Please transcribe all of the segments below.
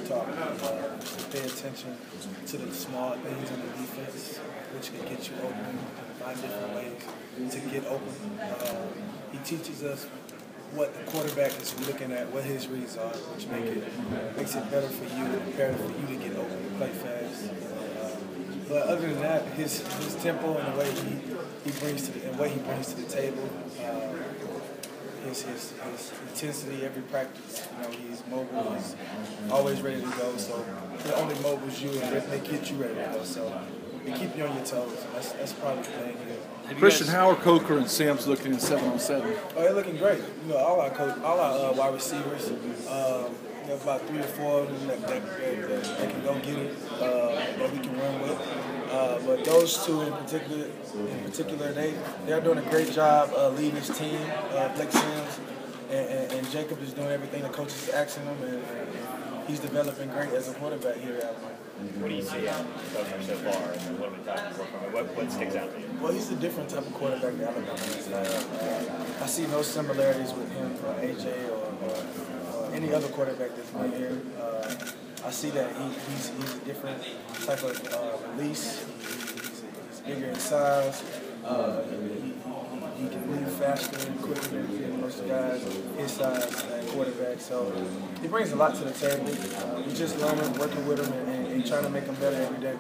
Coach taught me to pay attention to the small things in the defense, which can get you open, and find different ways to get open. He teaches us what the quarterback is looking at, what his reads are, which makes it better for you, better for you to get open and play fast. But other than that, his tempo and the way he brings to the table, his intensity every practice. You know, he's mobile. He's always ready to go. So it only mobiles you and they get you ready to go. So they keep you on your toes. That's probably the thing. Christion, how are Coker and Sims looking in 7-on-7? Oh, they're looking great. You know, all our wide receivers. There's about 3 or 4 of them that can go get it, that we can run with. But those two in particular, they're doing a great job leading his team. Blake Sims and Jacob is doing everything the coach is asking them, and he's developing great as a quarterback here at Alabama. What do you see out of Coker so far, and what are we talking about? What sticks out to you? Well, he's a different type of quarterback that Alabama has. I see no similarities with him or AJ or any other quarterback that's been here. I see that he's a different type of release. He's bigger in size. He can move faster and quicker than most guys his size and quarterback. So he brings a lot to the table. We just learning, working with him, and trying to make him better every day.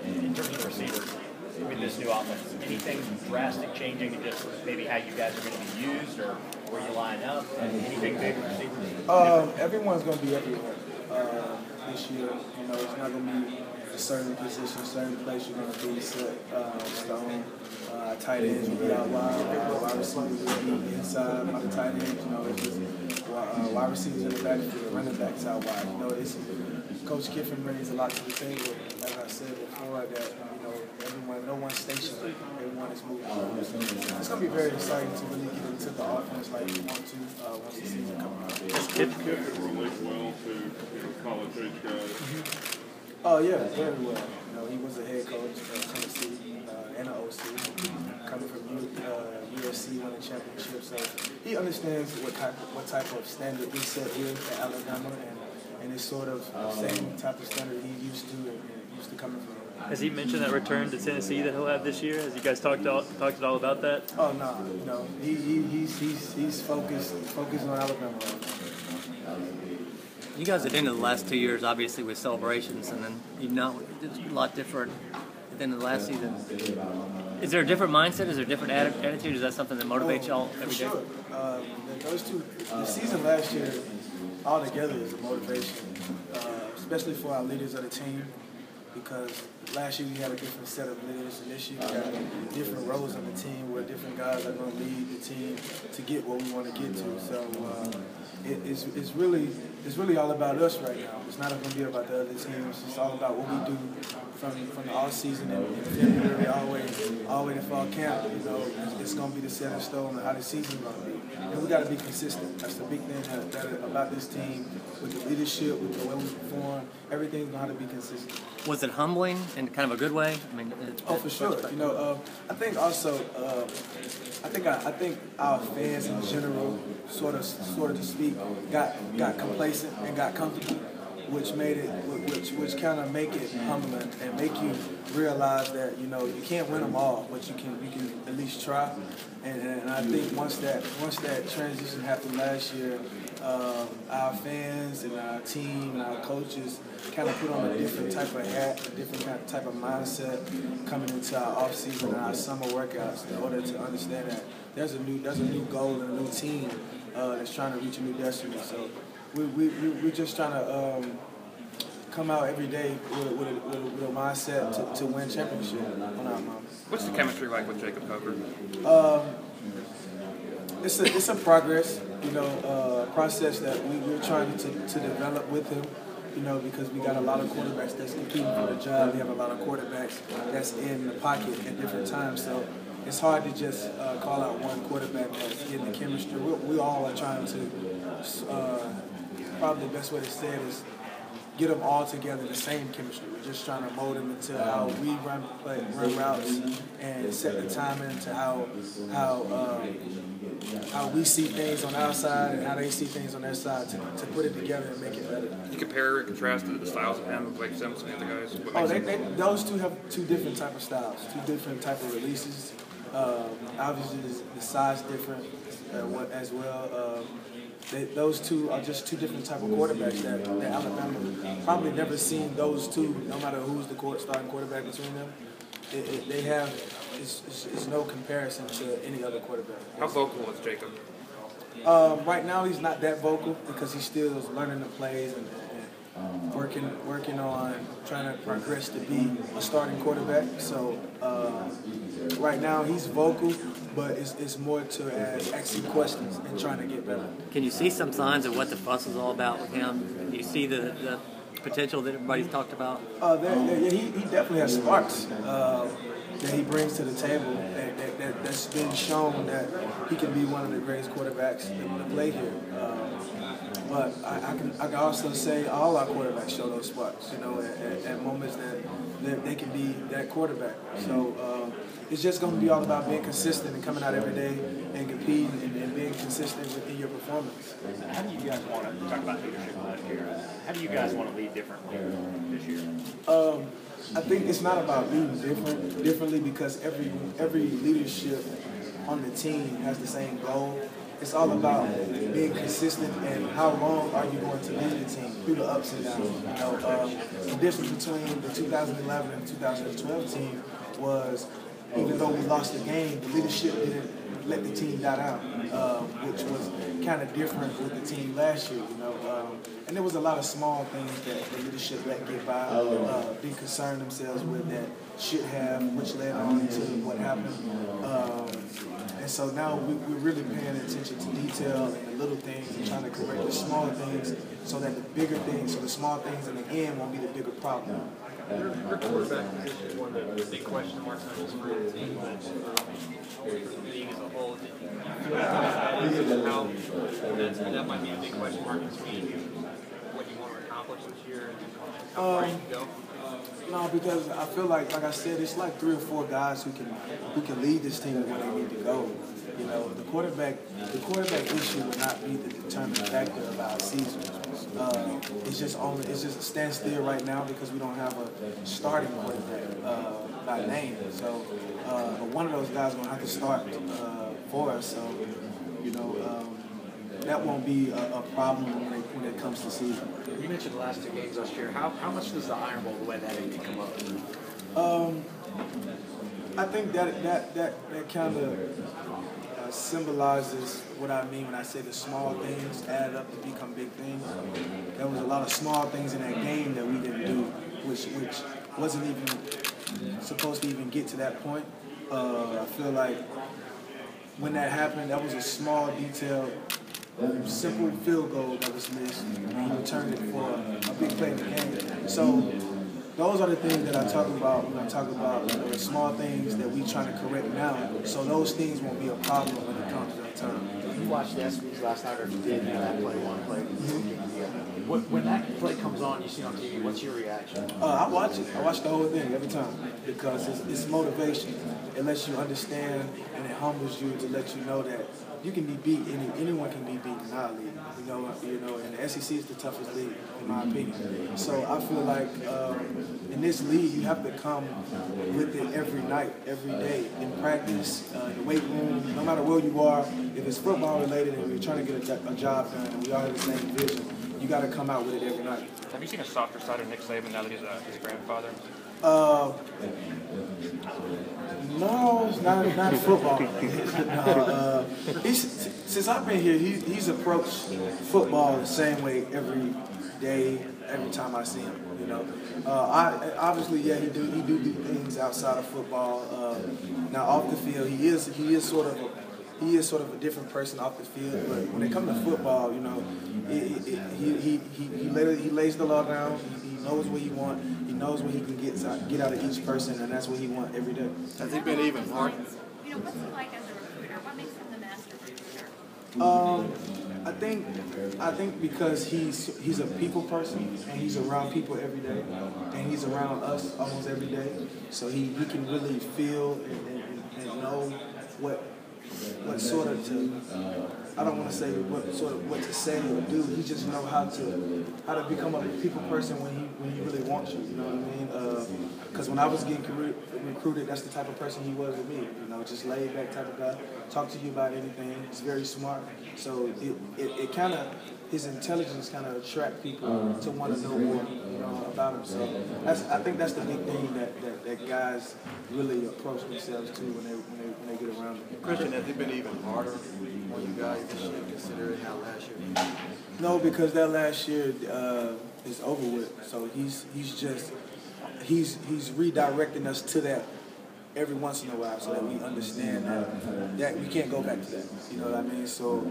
In terms of receivers, with this new offense, anything drastic changing in just maybe how you guys are going to be used or where you line up? Anything big with receivers? Everyone's going to be everywhere this year. You know, it's not going to be a certain position, certain place you're going to be set stone. Tight ends will be out wide. Wide receivers will be inside by the tight ends. You know, it's just wide receivers in the backfield, running backs out wide. You know, it's Coach Kiffin brings a lot to the table. As I said before, that no one's stationary. Everyone is moving forward. So it's going to be very exciting to really get into the offense like we want to once the season comes out. Does Kiffin relate well to college age guys? Oh yeah, very well. You know, he was a head coach at Tennessee and an OC, coming from USC, winning championships. So he understands what type of standard we set here at Alabama, and it's sort of the same type of standard he's used to coming from. Has he mentioned that return to Tennessee that he'll have this year? Has you guys talked at all about that? Oh no. He's focused on Alabama right now. You guys at the end of the last 2 years, obviously with celebrations, and then it's a lot different at the end of the last season. Is there a different mindset? Is there a different attitude? Is that something that motivates y'all every day? For sure. The season last year altogether is a motivation, especially for our leaders of the team, because last year we had a different set of leaders, and this year we got different roles on the team where different guys are going to lead the team to get what we want to get to. So it's really all about us right now. It's not going to be about the other teams. It's all about what we do from the off season in February all the way to fall camp. You know, it's going to be the set in stone of how the season's going to be. And we got to be consistent. That's the big thing about this team, with the leadership, with the way we perform. Everything's going to have to be consistent. Was it humbling in kind of a good way? I mean, for sure. You know, I think also, I think our fans in general, sort of to speak, got complacent and got comfortable, which made it, which kind of make it humbling and make you realize that you can't win them all, but you can at least try. And I think once that transition happened last year, our fans and our team and our coaches kind of put on a different type of hat, a different kind of type of mindset coming into our off season and our summer workouts in order to understand that there's a new goal and a new team that's trying to reach a new destiny. So we're just trying to come out every day with a mindset to win championship on our mind. What's the chemistry like with Jacob Coker? It's a progress, process that we're trying to develop with him, because we got a lot of quarterbacks that's competing for the job. We have a lot of quarterbacks that's in the pocket at different times. So it's hard to just call out one quarterback that's getting the chemistry. We all are trying to, probably the best way to say it is, get them all together the same chemistry. We're just trying to mold them into how we run routes and set the timing to how we see things on our side and how they see things on their side to put it together and make it better. You compare and contrast the styles of him, Blake Sims, and the other guys? Those two have two different type of styles, two different type of releases. Obviously, the size different as well. Those two are just two different type of quarterbacks that Alabama probably never seen. Those two, no matter who's the starting quarterback between them, they have it's no comparison to any other quarterback. How vocal was Jacob? Right now, he's not that vocal because he still is learning the plays and working on trying to progress to be a starting quarterback. So right now he's vocal, but it's more to asking questions and trying to get better. Can you see some signs of what the fuss is all about with him? Do you see the potential that everybody's talked about? He definitely has sparks that he brings to the table. That's been shown that he can be one of the greatest quarterbacks to play here. But I can also say all our quarterbacks show those sparks, at moments that they can be that quarterback. So it's just going to be all about being consistent and coming out every day and competing and being consistent in your performance. How do you guys want to talk about leadership last year? How do you guys want to lead differently this year? I think it's not about leading differently because every leadership on the team has the same goal. It's all about being consistent and how long are you going to lead the team through the ups and downs. The difference between the 2011 and 2012 team was, even though we lost the game, the leadership didn't let the team die out, which was kind of different with the team last year. And there was a lot of small things that the leadership let get by, be concerned themselves with that should have, which led on to what happened. And so now we're really paying attention to detail and the little things and trying to correct the small things so that the bigger things, so the small things in the end won't be the bigger problem. Your quarterback position is one of the big question marks on this current team, but the league as a whole, do you feel like that might be a big question mark between what you want to accomplish this year and how far you can go? No, because I feel like I said, it's like 3 or 4 guys who can lead this team where they need to go. The quarterback issue will not be the determining factor of our season. It's just a standstill right now because we don't have a starting quarterback by name. So, but one of those guys is going to have to start for us. So, that won't be a problem when it comes to season. You mentioned the last 2 games last year. How much does the Iron Bowl, the way that it come up? I think that kind of symbolizes what I mean when I say the small things add up to become big things. There was a lot of small things in that game that we didn't do, which wasn't even supposed to even get to that point. I feel like when that happened, that was a small detail, simple field goal that was missed, and he returned it for a big play in the game. So those are the things that I talk about when I talk about the small things that we trying to correct now. So those things won't be a problem when it comes to that time. You watched the SBs last night, or if you did, that play, one play. When that play comes on, you see it on TV, what's your reaction? I watch it. I watch the whole thing every time because it's motivation. It lets you understand and it humbles you to let you know that you can be beat. Anyone can be beat in our league. And the SEC is the toughest league in my opinion. So I feel like in this league you have to come with it every night, every day in practice, in the weight room, no matter where you are. If it's football related and you're trying to get a job done, and we all have the same vision, you got to come out with it every night. Have you seen a softer side of Nick Saban now that he's his grandfather? No, not football. Since I've been here, he's approached football the same way every day, every time I see him. Obviously, he do things outside of football. Now off the field, he is sort of a different person off the field. But when it comes to football, he lays the law down. He knows what he wants. He knows what he can get out of each person, and that's what he wants every day. Has he been even hard? What's he like as a recruiter? What makes him the master recruiter? I think because he's a people person and he's around people every day and he's around us almost every day, so he can really feel and know what sort of to, I don't want to say what to say or do. He just know how to become a people person when he really wants you. You know what I mean? Because when I was getting recruited, that's the type of person he was with me. You know, just laid back type of guy. Talk to you about anything. He's very smart. So it kind of, his intelligence kind of attract people to want to know more, you know, about him. So I think that's the big thing that guys really approach themselves to when they get around him. Christion, has it been even harder on you guys this year, considering how last year? No, because that last year is over with. So he's redirecting us to that every once in a while, so that we understand that we can't go back to that. You know what I mean? So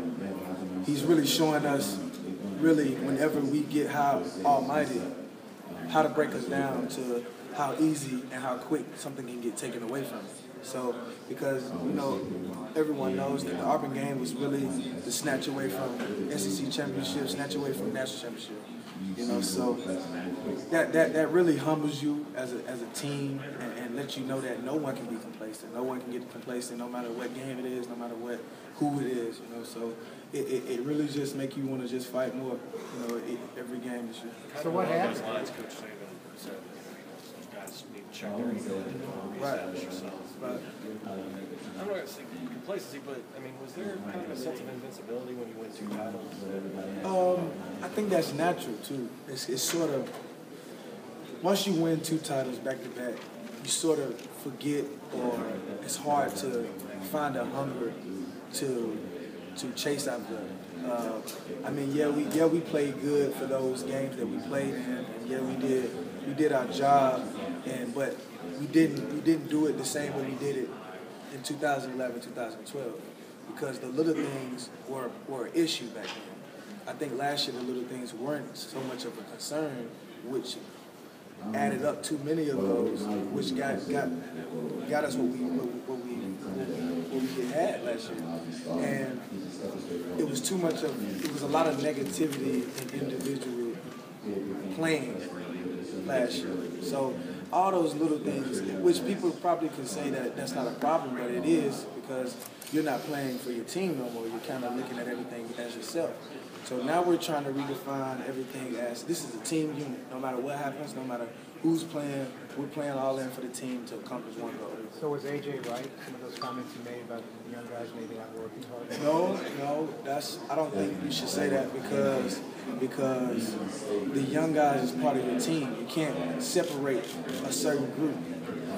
he's really showing us, really, whenever we get how almighty, how to break us down to how easy and how quick something can get taken away from us. So, because, you know, everyone knows that the Auburn game was really to snatch away from SEC championship, snatch away from national championship. You know, so that really humbles you as a team and lets you know that no one can be complacent. No one can get complacent no matter what game it is, no matter who it is, you know. So it really just make you want to just fight more, you know, every game this year. So what happened? Coach Saban said guys need to check their ego and reestablish yourselves. Right. I'm not going to say complacency, but I mean, was there kind of a sense of invincibility when you win 2 titles? I think that's natural too. It's sort of, once you win 2 titles back to back, you sort of forget, or it's hard to find a hunger to chase after. I mean, we played good for those games that we played in, and we did our job, but we didn't do it the same way we did it in 2011, 2012, because the little things were an issue back then. I think last year the little things weren't so much of a concern, which added up too many of those, which got us what we had last year. And it was a lot of negativity in individual playing last year. So all those little things, which people probably could say that that's not a problem, but it is, because you're not playing for your team no more. You're kind of looking at everything as yourself. So now we're trying to redefine everything as this is a team unit. No matter what happens, no matter who's playing, we're playing all in for the team to accomplish one goal. So was AJ right? Some of those comments you made about the young guys maybe not working hard? No, I don't think you should say that, because the young guys is part of your team. You can't separate a certain group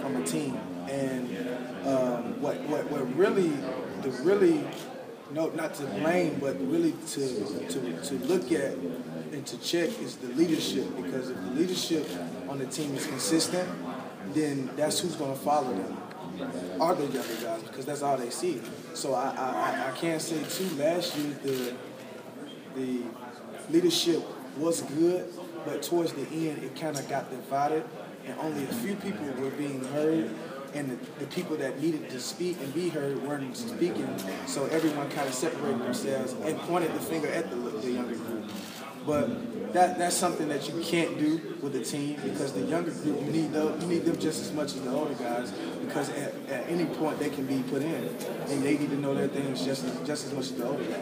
from a team. And what really, no, not to blame, but really to look at and to check is the leadership, because if the leadership on the team is consistent, then that's who's going to follow them, are the younger guys, because that's all they see. So I can't say too. Last year the leadership was good, but towards the end it kind of got divided, and only a few people were being heard. And the people that needed to speak and be heard weren't speaking, so everyone kind of separated themselves and pointed the finger at the younger group. But that's something that you can't do with a team, because the younger group, you need them just as much as the older guys, because at any point they can be put in, and they need to know their things just as much as the older guys.